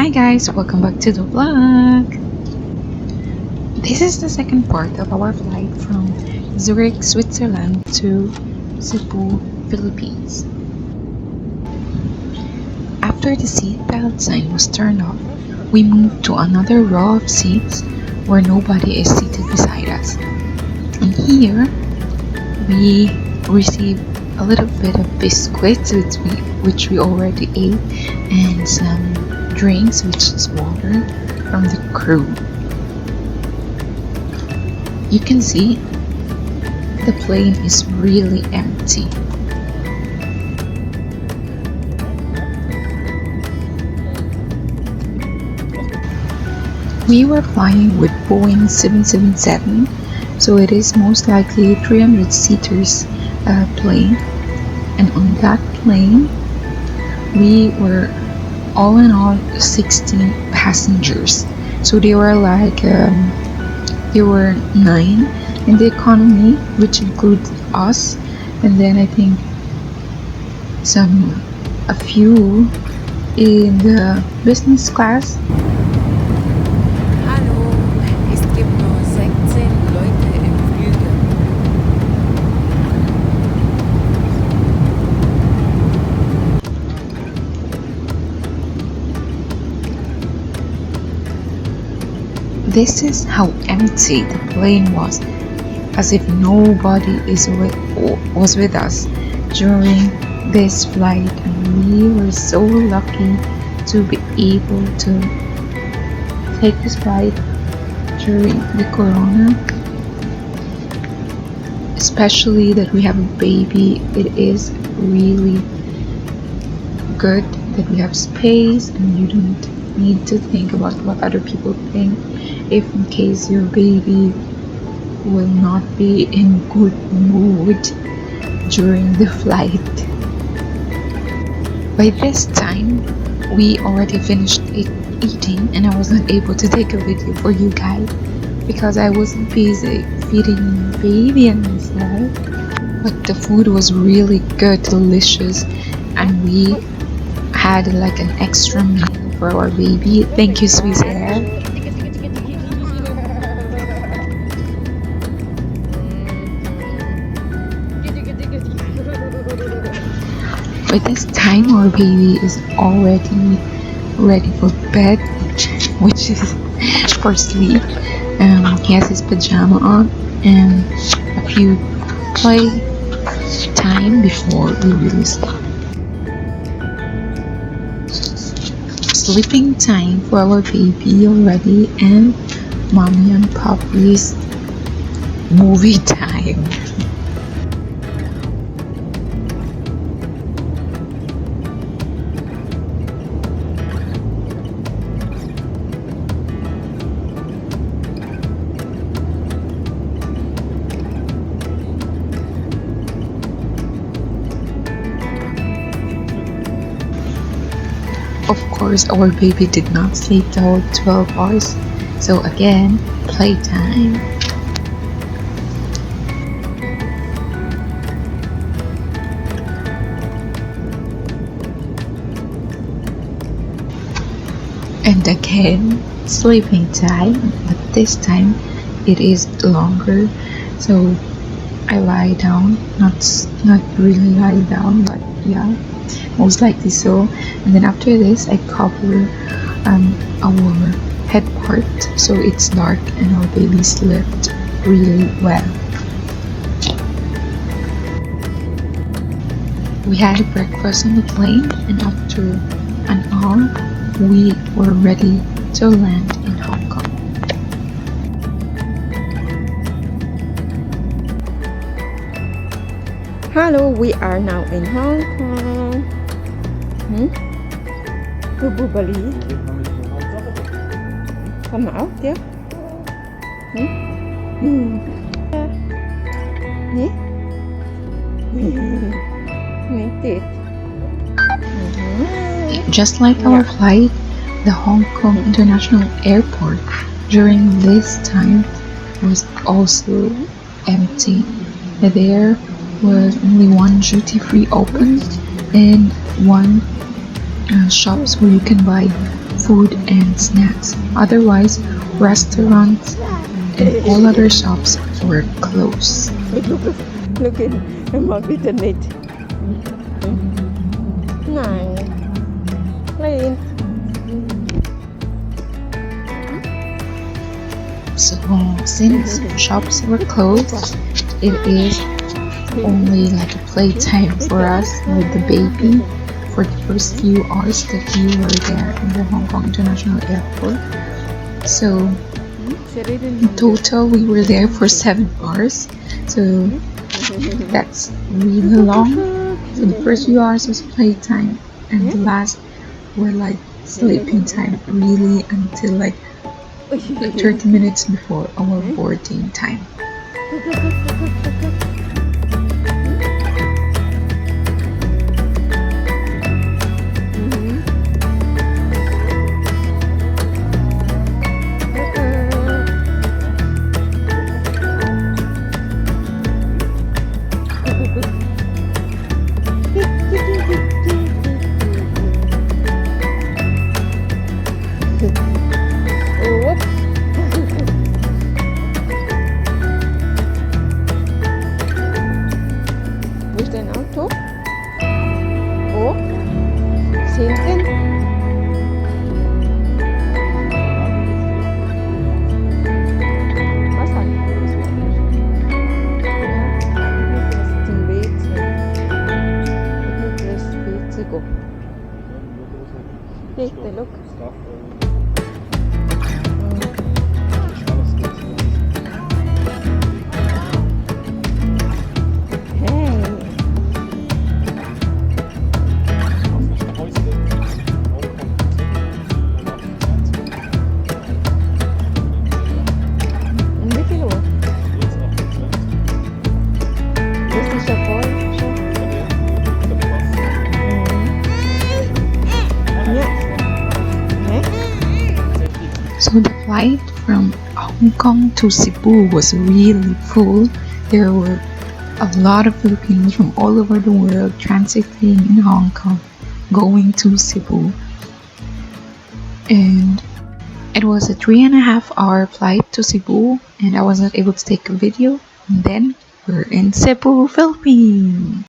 Hi guys, welcome back to the vlog. This is the second part of our flight from Zurich, Switzerland to Cebu, Philippines. After the seatbelt sign was turned off, we moved to another row of seats where nobody is seated beside us. And here, we received a little bit of biscuits which we already ate and some drinks, which is water, from the crew. You can see the plane is really empty. We were flying with Boeing 777, so it is most likely a 300-seaters plane, and on that plane we were all in all 16 passengers. So they were 9 in the economy, which includes us, and then I think a few in the business class. This is how empty the plane was, as if nobody was with us during this flight, and we were so lucky to be able to take this flight during the corona, especially that we have a baby. It is really good that we have space and you don't need to think about what other people think if in case your baby will not be in good mood during the flight. By this time, we already finished eating and I was not able to take a video for you guys because I was busy feeding my baby and myself. But the food was really good, delicious, and we had like an extra meal for our baby. Thank you, Swiss Air. By this time, our baby is already ready for bed, which is for sleep. He has his pajama on and a few play time before we really sleep. Sleeping time for our baby already, and mommy and papa's movie time. Of course, our baby did not sleep the whole 12 hours, so again, playtime. And again, sleeping time, but this time it is longer, so I lie down, not really lie down, but yeah, most likely so. And then after this, I cover our head part so it's dark and our baby slept really well. We had breakfast on the plane, and after an hour we were ready to land in Hong Kong. Hello, we are now in Hong Kong. Bubali. Come out, yeah? Just like our flight, the Hong Kong International Airport during this time was also empty. There was only one duty-free open and one shops where you can buy food and snacks. Otherwise, restaurants and all other shops were closed. Look at mag-internet. Này, clean. So since shops were closed, it is only like a playtime for us with the baby for the first few hours that we were there in the Hong Kong International Airport. So in total we were there for 7 hours. So that's really long. So the first few hours was playtime and the last were like sleeping time, really until like 30 minutes before our boarding time. Wo ist dein Auto? Wo? Hinten? Was hat? Zum WC. Das WC go. Bitte, look. So the flight from Hong Kong to Cebu was really full. There were a lot of Filipinos from all over the world transiting in Hong Kong, going to Cebu. And it was a 3.5-hour flight to Cebu, and I was not able to take a video. And then we're in Cebu, Philippines.